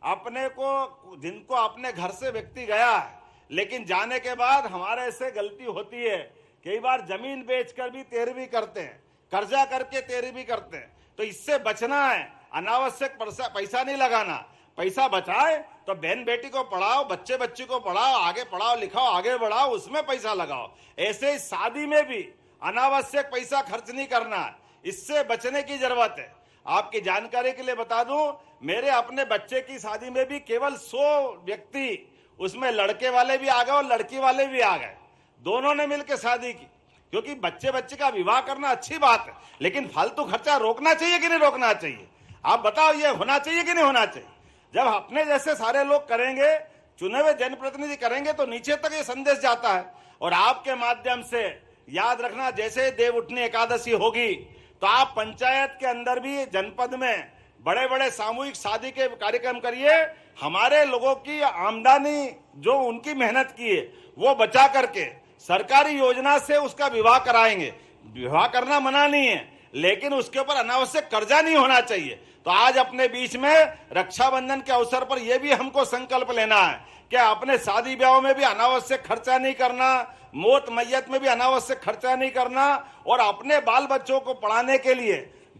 अपने को जिनको अपने घर से व्यक्ति गया है, लेकिन जाने के बाद हमारे से गलती होती है, कई बार जमीन बेचकर भी 13वीं करते हैं, कर्जा करके 13वीं करते हैं। तो इससे बचना है, अनावश्यक पैसा नहीं लगाना। पैसा बचाए तो बहन बेटी को पढ़ाओ, बच्चे बच्ची को पढ़ाओ, आगे पढ़ाओ लिखाओ, आगे बढ़ाओ, उसमें पैसा लगाओ। ऐसे ही शादी में भी अनावश्यक पैसा खर्च नहीं करना है, इससे बचने की जरूरत है। आपकी जानकारी के लिए बता दूं, मेरे अपने बच्चे की शादी में भी केवल 100 व्यक्ति, उसमें लड़के वाले भी आ गए और लड़की वाले भी आ गए, दोनों ने मिलकर शादी की। क्योंकि बच्चे बच्चे का विवाह करना अच्छी बात है, लेकिन फालतू खर्चा रोकना चाहिए कि नहीं रोकना चाहिए? आप बताओ, ये होना चाहिए कि नहीं होना चाहिए? जब अपने जैसे सारे लोग करेंगे, चुने हुए जनप्रतिनिधि करेंगे, तो नीचे तक ये संदेश जाता है। और आपके माध्यम से याद रखना, जैसे देव उठनी एकादशी होगी तो आप पंचायत के अंदर भी, जनपद में बड़े बड़े सामूहिक शादी के कार्यक्रम करिए। हमारे लोगों की आमदनी जो उनकी मेहनत की है वो बचा करके सरकारी योजना से उसका विवाह कराएंगे। विवाह करना मना नहीं है, लेकिन उसके ऊपर अनावश्यक कर्जा नहीं होना चाहिए। तो आज अपने बीच में रक्षाबंधन के अवसर पर यह भी हमको संकल्प लेना है कि अपने शादी ब्याह में भी अनावश्यक खर्चा नहीं करना, मौत मैयत में भी अनावश्यक खर्चा नहीं करना, और अपने बाल बच्चों को पढ़ाने के लिए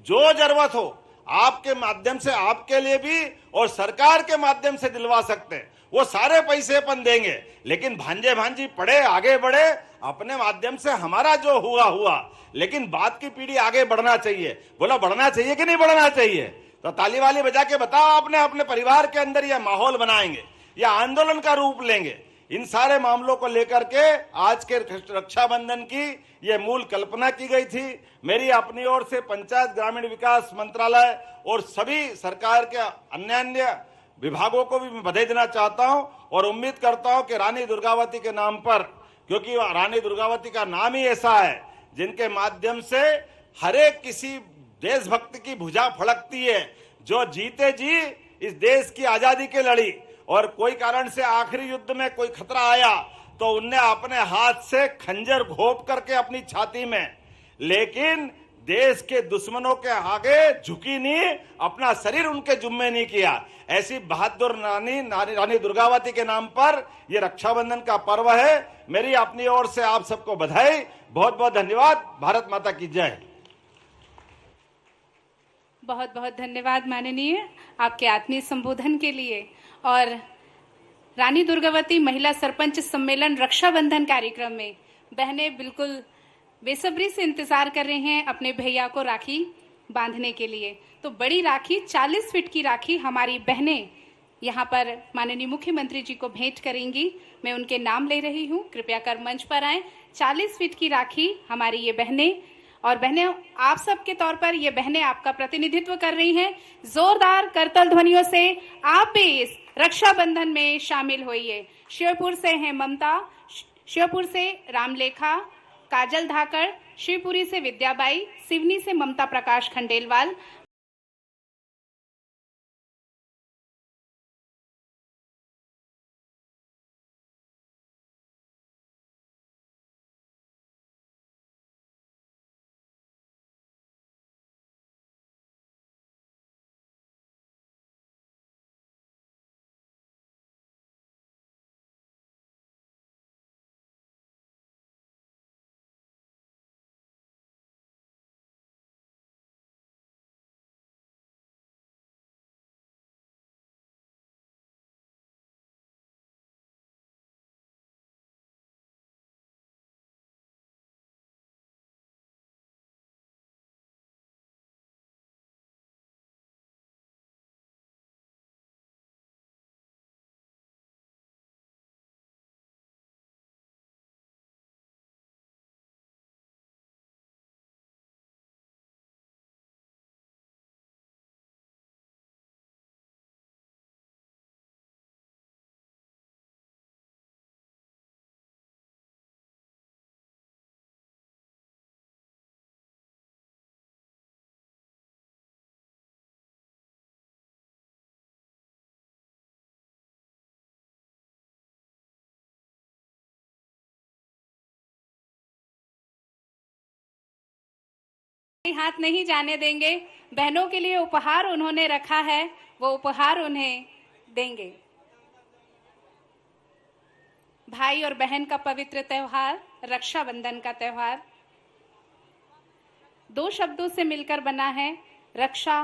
जो जरूरत हो आपके माध्यम से, आपके लिए भी और सरकार के माध्यम से दिलवा सकते हैं, वो सारे पैसे अपन देंगे। लेकिन भांजे भांजी पढ़े, आगे बढ़े, अपने माध्यम से हमारा जो हुआ, लेकिन बात की पीढ़ी आगे बढ़ना चाहिए। बोला बढ़ना चाहिए कि नहीं बढ़ना चाहिए? तो ताली वाली बजा के बताओ, आपने अपने परिवार के अंदर यह माहौल बनाएंगे, यह आंदोलन का रूप लेंगे। इन सारे मामलों को लेकर के आज के रक्षाबंधन की यह मूल कल्पना की गई थी। मेरी अपनी ओर से पंचायत ग्रामीण विकास मंत्रालय और सभी सरकार के अन्य विभागों को भी मैं बधाई देना चाहता हूं, और उम्मीद करता हूं कि रानी दुर्गावती के नाम पर, क्योंकि रानी दुर्गावती का नाम ही ऐसा है जिनके माध्यम से हर एक किसी देशभक्त की भुजा फड़कती है, जो जीते जी इस देश की आजादी के लड़ी, और कोई कारण से आखिरी युद्ध में कोई खतरा आया तो उनने अपने हाथ से खंजर घोंप करके अपनी छाती में, लेकिन देश के दुश्मनों के आगे झुकी नहीं, अपना शरीर उनके जुम्मे नहीं किया। ऐसी बहादुर रानी दुर्गावती के नाम पर यह रक्षाबंधन का पर्व है। मेरी अपनी ओर से आप सबको बधाई, बहुत बहुत धन्यवाद। भारत माता की जय। बहुत बहुत धन्यवाद माननीय, आपके आत्मीय संबोधन के लिए। और रानी दुर्गावती महिला सरपंच सम्मेलन रक्षाबंधन कार्यक्रम में बहनें बिल्कुल बेसब्री से इंतजार कर रहे हैं अपने भैया को राखी बांधने के लिए। तो बड़ी राखी, 40 फीट की राखी हमारी बहनें यहाँ पर माननीय मुख्यमंत्री जी को भेंट करेंगी। मैं उनके नाम ले रही हूँ, कृपया कर मंच पर आएं। 40 फीट की राखी हमारी ये बहनें, और बहनें आप सबके तौर पर ये बहनें आपका प्रतिनिधित्व कर रही हैं। जोरदार करतल ध्वनियों से आप भी इस रक्षाबंधन में शामिल होइए। शिवपुर से हैं ममता, शिवपुर से रामलेखा, काजल धाकड़, शिवपुरी से विद्याबाई, सिवनी से ममता प्रकाश खंडेलवाल, हाथ नहीं जाने देंगे। बहनों के लिए उपहार उन्होंने रखा है, वो उपहार उन्हें देंगे। भाई और बहन का पवित्र त्योहार, रक्षाबंधन का त्योहार, 2 शब्दों से मिलकर बना है, रक्षा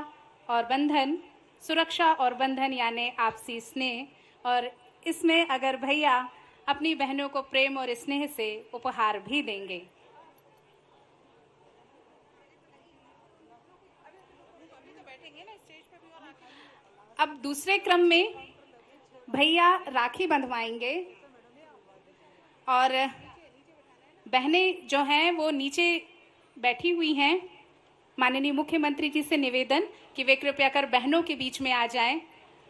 और बंधन। सुरक्षा और बंधन यानी आपसी स्नेह। और इसमें अगर भैया अपनी बहनों को प्रेम और स्नेह से उपहार भी देंगे। अब दूसरे क्रम में भैया राखी बंधवाएंगे और बहनें जो हैं वो नीचे बैठी हुई हैं। माननीय मुख्यमंत्री जी से निवेदन कि वे कृपया कर बहनों के बीच में आ जाएं।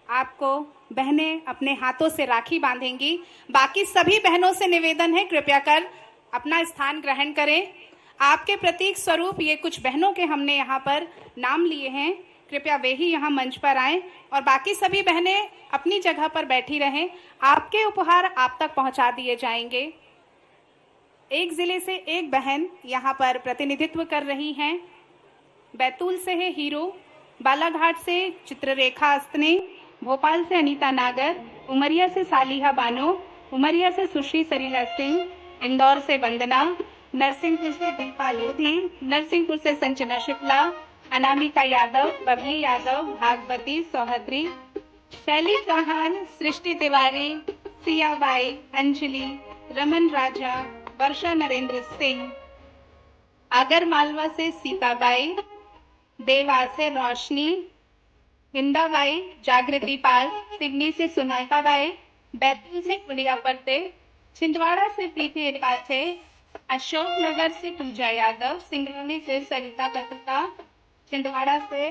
आपको बहनें अपने हाथों से राखी बांधेंगी। बाकी सभी बहनों से निवेदन है कृपया कर अपना स्थान ग्रहण करें। आपके प्रतीक स्वरूप ये कुछ बहनों के हमने यहाँ पर नाम लिए हैं, कृपया वे ही यहाँ मंच पर आएं और बाकी सभी बहनें अपनी जगह पर बैठी रहें। आपके उपहार आप तक पहुंचा दिए जाएंगे। एक जिले से एक बहन यहाँ पर प्रतिनिधित्व कर रही हैं। बैतूल से है हीरो, बालाघाट से चित्ररेखा अस्ने, भोपाल से अनीता नागर, उमरिया से सालिहा बानो, उमरिया से सुश्री सरीला सिंह, इंदौर से वंदना, नरसिंहपुर से दीपा लोधी, नरसिंहपुर से संजना शुक्ला, अनामिका यादव, बबली यादव, भागवती, सौहद्री, शैली चौहान, सृष्टि तिवारी, सियाबाई, अंजलि, रमन राजा, वर्षा नरेंद्र सिंह, आगरमालवा से सीताबाई, देवास से रोशनी, हिंदाबाई, जागृति पाल, सिवनी से सुनाता बाई, बैतूल से गुड़िया परते, छिंदवाड़ा से प्रीति त्रिपाठी, अशोकनगर से पूजा यादव, सिंगरौली से सरिता दत्ता, छिंदवाड़ा से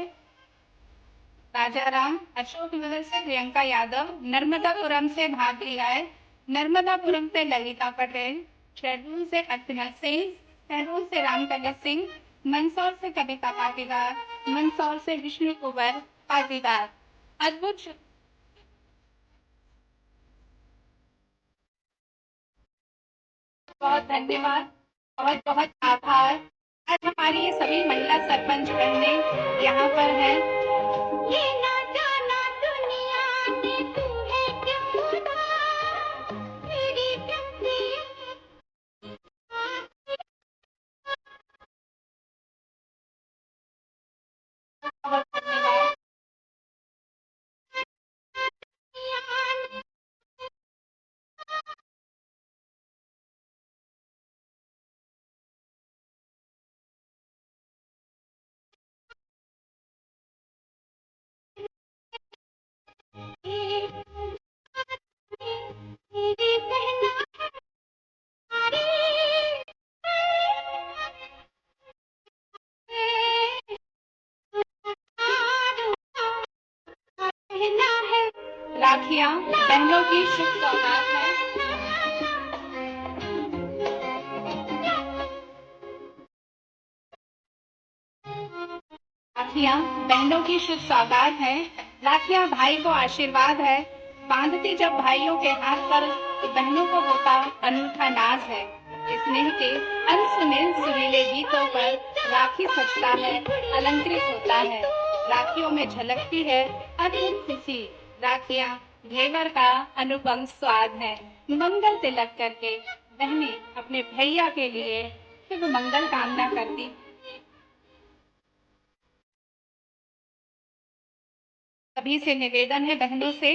राजाराम, अशोकनगर से प्रियंका यादव, नर्मदापुरम से भाभी राय, नर्मदापुरम से ललिता पटेल, शहडोल से अर्चना सिंह, शहडोल से रामकला सिंह, मंदसौर से कविता पाटीदार, मंदसौर से विष्णु कुंवर पाटीदार। अद्भुत बहुत धन्यवाद, बहुत बहुत आभार। आज हमारी ये सभी महिला सरपंच बहनें यहाँ पर हैं। ये ना जाना दुनिया ने तुम्हें क्यों ना तेरी चंदी बहुत धन्यवाद। तेरी कहना कहना है राखियां बहनों की शुभ सौगात है। राखियां बहनों की शुभ सौगात है। राखियां भाई को आशीर्वाद है। बांधती जब भाइयों के हाथ पर तो बहनों को होता अनूठा नाज है। स्नेह के अनसुने सुरीले गीतों पर राखी सजता है, अलंकृत होता है। राखियों में झलकती है अद्भुत खुशी। राखियां घेवर का अनुपम स्वाद है। मंगल तिलक करके बहनें अपने भैया के लिए शुभ मंगल कामना करती। सभी से निवेदन है बहनों से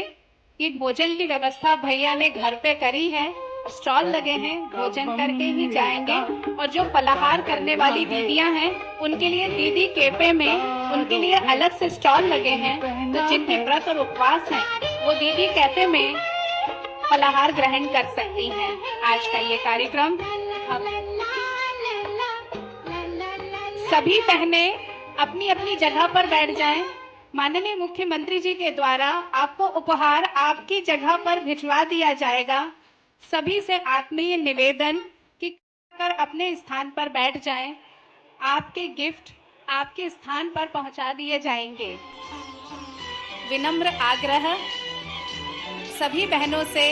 कि भोजन की व्यवस्था भैया ने घर पे करी है। स्टॉल लगे हैं, भोजन करके ही जाएंगे। और जो फलाहार करने वाली दीदियां हैं उनके लिए दीदी कैफे में उनके लिए अलग से स्टॉल लगे हैं। तो जिनके व्रत और उपवास हैं वो दीदी कैफे में फलाहार ग्रहण कर सकती हैं। आज का ये कार्यक्रम सभी बहनें अपनी अपनी जगह पर बैठ जाएं। माननीय मुख्यमंत्री जी के द्वारा आपको उपहार आपकी जगह पर भिजवा दिया जाएगा। सभी से आत्मीय निवेदन कि कर अपने स्थान पर बैठ जाएं। आपके गिफ्ट आपके स्थान पर पहुंचा दिए जाएंगे। विनम्र आग्रह सभी बहनों से